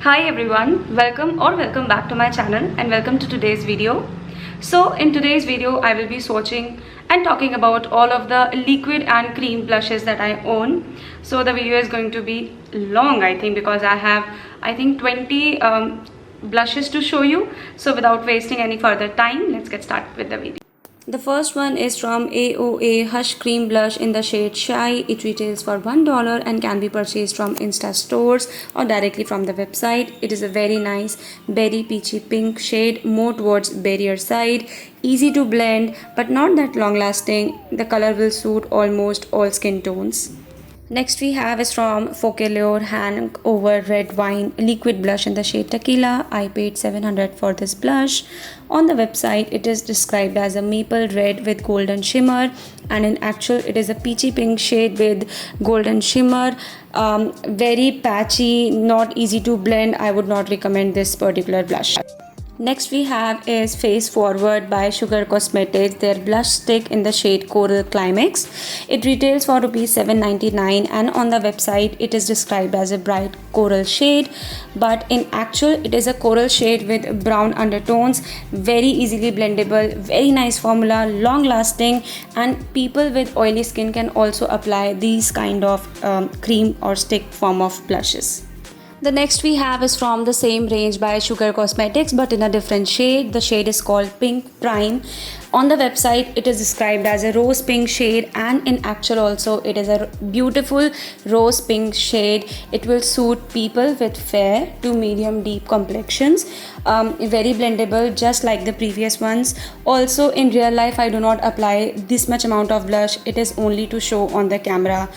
Hi everyone, welcome back to my channel and welcome to today's video. So in today's video I will be swatching and talking about all of the liquid and cream blushes that I own. So the video is going to be long, I think, because I have 20 blushes to show you. So without wasting any further time, let's get started with the video. The first one is from AOA Hush Cream Blush in the shade Shy. It retails for $1 and can be purchased from Insta stores or directly from the website. It is a very nice berry peachy pink shade, more towards berrier side. Easy to blend but not that long lasting. The color will suit almost all skin tones. Next we have is from Focallure Hangover Red Wine Liquid Blush in the shade Tequila. I paid $700 for this blush. On the website it is described as a maple red with golden shimmer, and in actual it is a peachy pink shade with golden shimmer. Very patchy, not easy to blend. I would not recommend this particular blush. Next we have is Face Forward by Sugar Cosmetics, their blush stick in the shade Coral Climax. It retails for rupees 7.99 and on the website it is described as a bright coral shade, but in actual it is a coral shade with brown undertones. Very easily blendable, very nice formula, long lasting, and people with oily skin can also apply these kind of cream or stick form of blushes. The next we have is from the same range by Sugar Cosmetics but in a different shade. The shade is called Pink Prime. On the website it is described as a rose pink shade, and in actual also it is a beautiful rose pink shade. It will suit people with fair to medium deep complexions. Very blendable, just like the previous ones. Also in real life I do not apply this much amount of blush. It is only to show on the camera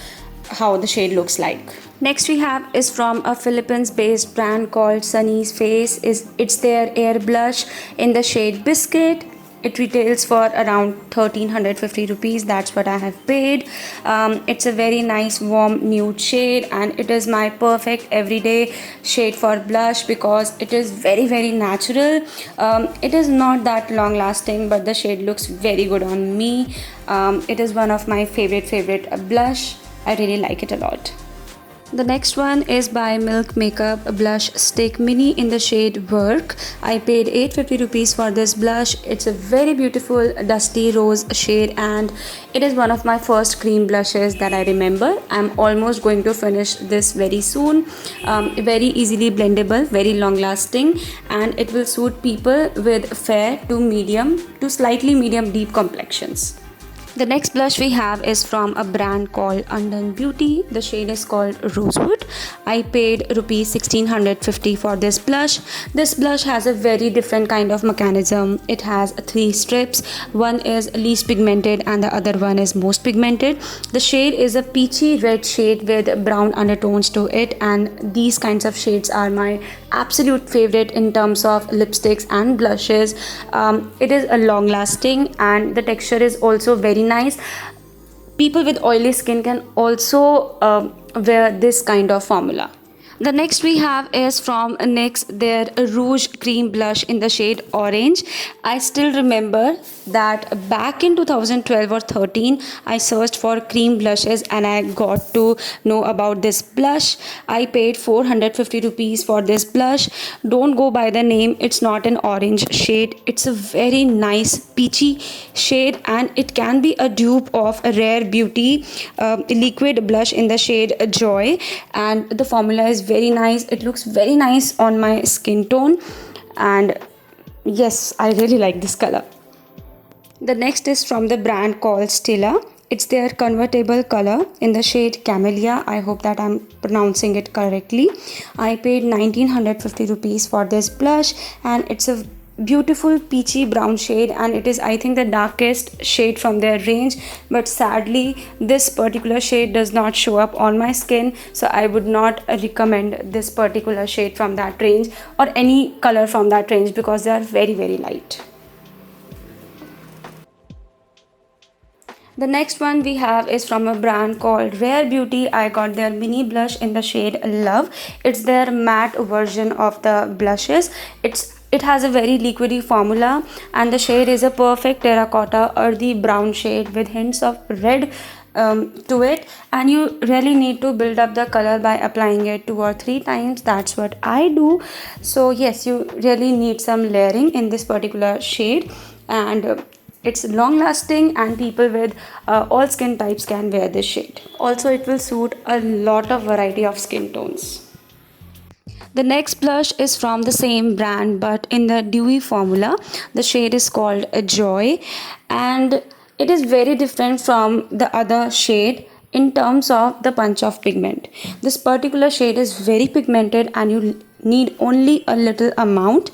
how the shade looks like. Next we have is from a Philippines based brand called Sunny's Face. It's their air blush in the shade Biscuit. It retails for around 1350 rupees. That's what I have paid. It's a very nice warm nude shade and it is my perfect everyday shade for blush because it is very natural. It is not that long lasting but the shade looks very good on me. It is one of my favorite blush. I really like it a lot. The next one is by Milk Makeup Blush Stick Mini in the shade Work. I paid 850 rupees for this blush. It's a very beautiful dusty rose shade and it is one of my first cream blushes that I remember. I'm almost going to finish this very soon. Very easily blendable, very long lasting, and it will suit people with fair to medium to slightly medium deep complexions. The next blush we have is from a brand called Undone Beauty. The shade is called Rosewood. I paid rupees 1650 for this blush. This blush has a very different kind of mechanism. It has 3 strips. One is least pigmented and the other one is most pigmented. The shade is a peachy red shade with brown undertones to it, and these kinds of shades are my absolute favorite in terms of lipsticks and blushes. It is a long lasting and the texture is also very nice. People with oily skin can also wear this kind of formula. The next we have is from NYX, their Rouge Cream Blush in the shade Orange. I still remember that back in 2012 or 13, I searched for cream blushes and I got to know about this blush. I paid 450 rupees for this blush. Don't go by the name, it's not an orange shade. It's a very nice peachy shade and it can be a dupe of a Rare Beauty liquid blush in the shade Joy, and the formula is very nice. It looks very nice on my skin tone and yes, I really like this color. The next is from the brand called Stila. It's their convertible color in the shade Camellia. I hope that I'm pronouncing it correctly. I paid 1950 rupees for this blush and it's a beautiful peachy brown shade and it is, I think, the darkest shade from their range, but sadly this particular shade does not show up on my skin, so I would not recommend this particular shade from that range or any color from that range because they are very light. The next one we have is from a brand called Rare Beauty. I got their mini blush in the shade Love. It's their matte version of the blushes. It has a very liquidy formula and the shade is a perfect terracotta earthy brown shade with hints of red to it, and you really need to build up the color by applying it 2 or 3 times. That's what I do. So yes, you really need some layering in this particular shade, and it's long lasting, and people with all skin types can wear this shade. Also, it will suit a lot of variety of skin tones. The next blush is from the same brand but in the dewy formula. The shade is called Joy, and it is very different from the other shade in terms of the punch of pigment. This particular shade is very pigmented and you need only a little amount.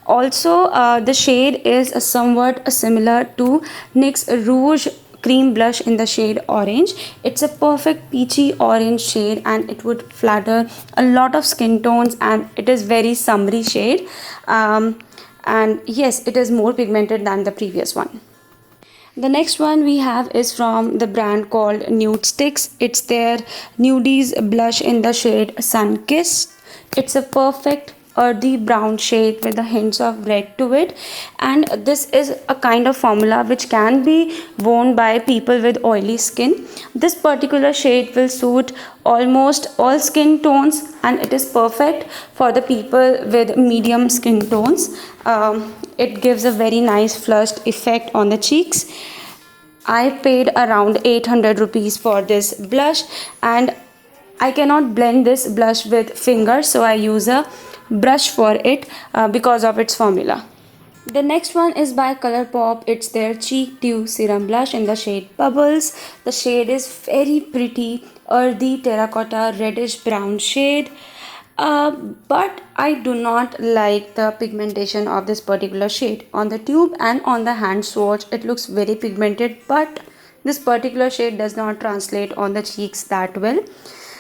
Also, the shade is somewhat similar to NYX Rouge cream blush in the shade orange. It's a perfect peachy orange shade and it would flatter a lot of skin tones, and it is very summery shade, and yes, it is more pigmented than the previous one. The next one we have is from the brand called Nude Sticks. It's their Nudies blush in the shade Sun Kiss. It's a perfect earthy brown shade with the hints of red to it, and this is a kind of formula which can be worn by people with oily skin. This particular shade will suit almost all skin tones, and it is perfect for the people with medium skin tones. It gives a very nice flushed effect on the cheeks. I paid around 800 rupees for this blush, and I cannot blend this blush with fingers, so I use a brush for it because of its formula. The next one is by ColourPop. It's their Cheek Dew Serum Blush in the shade Bubbles. The shade is very pretty, earthy terracotta reddish brown shade. But I do not like the pigmentation of this particular shade. On the tube and on the hand swatch, it looks very pigmented, but this particular shade does not translate on the cheeks that well.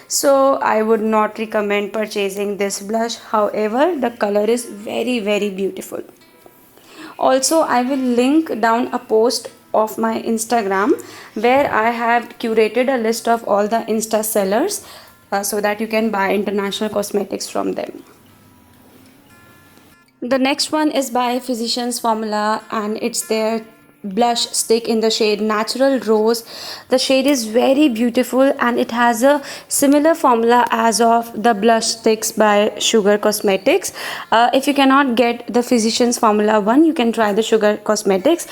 So I would not recommend purchasing this blush. However, the color is very beautiful. Also, I will link down a post of my Instagram where I have curated a list of all the Insta sellers so that you can buy international cosmetics from them. The next one is by Physicians Formula, and it's their blush stick in the shade Natural Rose. The shade is very beautiful and it has a similar formula as of the blush sticks by Sugar Cosmetics. If you cannot get the Physicians Formula one, you can try the Sugar Cosmetics,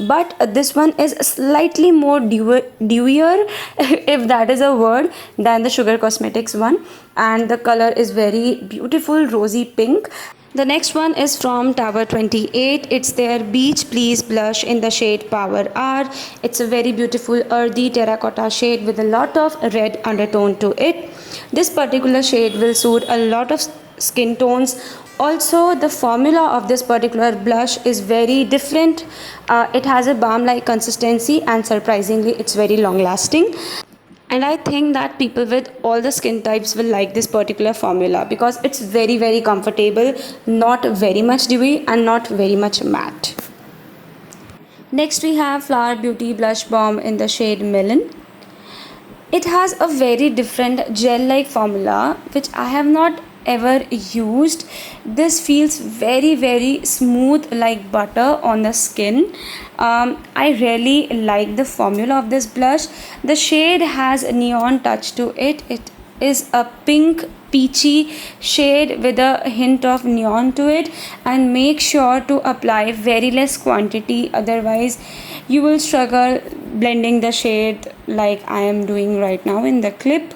but this one is slightly more dewier if that is a word, than the Sugar Cosmetics one, and the color is very beautiful rosy pink. The next one is from Tower 28. It's their Beach Please blush in the shade Power R. It's a very beautiful earthy terracotta shade with a lot of red undertone to it. This particular shade will suit a lot of skin tones. Also, the formula of this particular blush is very different. It has a balm-like consistency and surprisingly it's very long lasting. And I think that people with all the skin types will like this particular formula because it's very comfortable, not very much dewy and not very much matte. Next we have Flower Beauty Blush Balm in the shade Melon. It has a very different gel-like formula which I have not ever used. This feels very smooth like butter on the skin. I really like the formula of this blush. The shade has a neon touch to it. It is a pink peachy shade with a hint of neon to it, and make sure to apply very less quantity, otherwise you will struggle blending the shade like I am doing right now in the clip,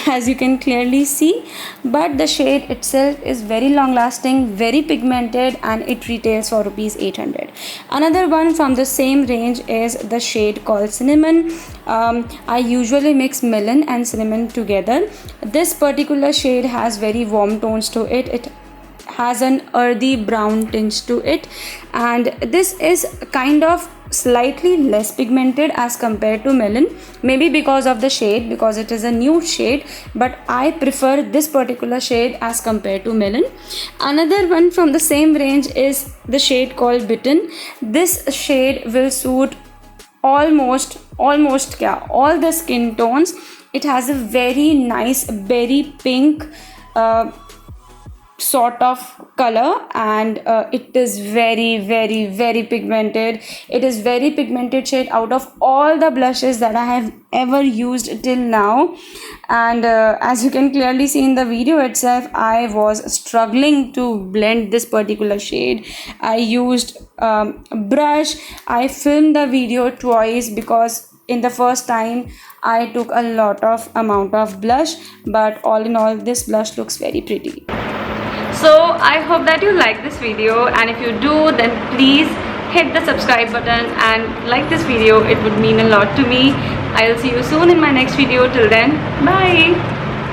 as you can clearly see. But the shade itself is very long lasting, very pigmented, and it retails for rupees 800. Another one from the same range is the shade called Cinnamon. I usually mix melon and cinnamon together. This particular shade has very warm tones to it. It has an earthy brown tinge to it, and this is kind of slightly less pigmented as compared to melon, maybe because of the shade, because it is a nude shade, but I prefer this particular shade as compared to melon. Another one from the same range is the shade called Bitten. This shade will suit almost all the skin tones. It has a very nice berry pink sort of color, and it is very pigmented. It is very pigmented shade out of all the blushes that I have ever used till now. And as you can clearly see in the video itself, I was struggling to blend this particular shade. I used brush. I filmed the video twice because in the first time I took a lot of amount of blush, but all in all this blush looks very pretty. So I hope that you like this video, and if you do, then please hit the subscribe button and like this video. It would mean a lot to me. I'll see you soon in my next video. Till then, bye.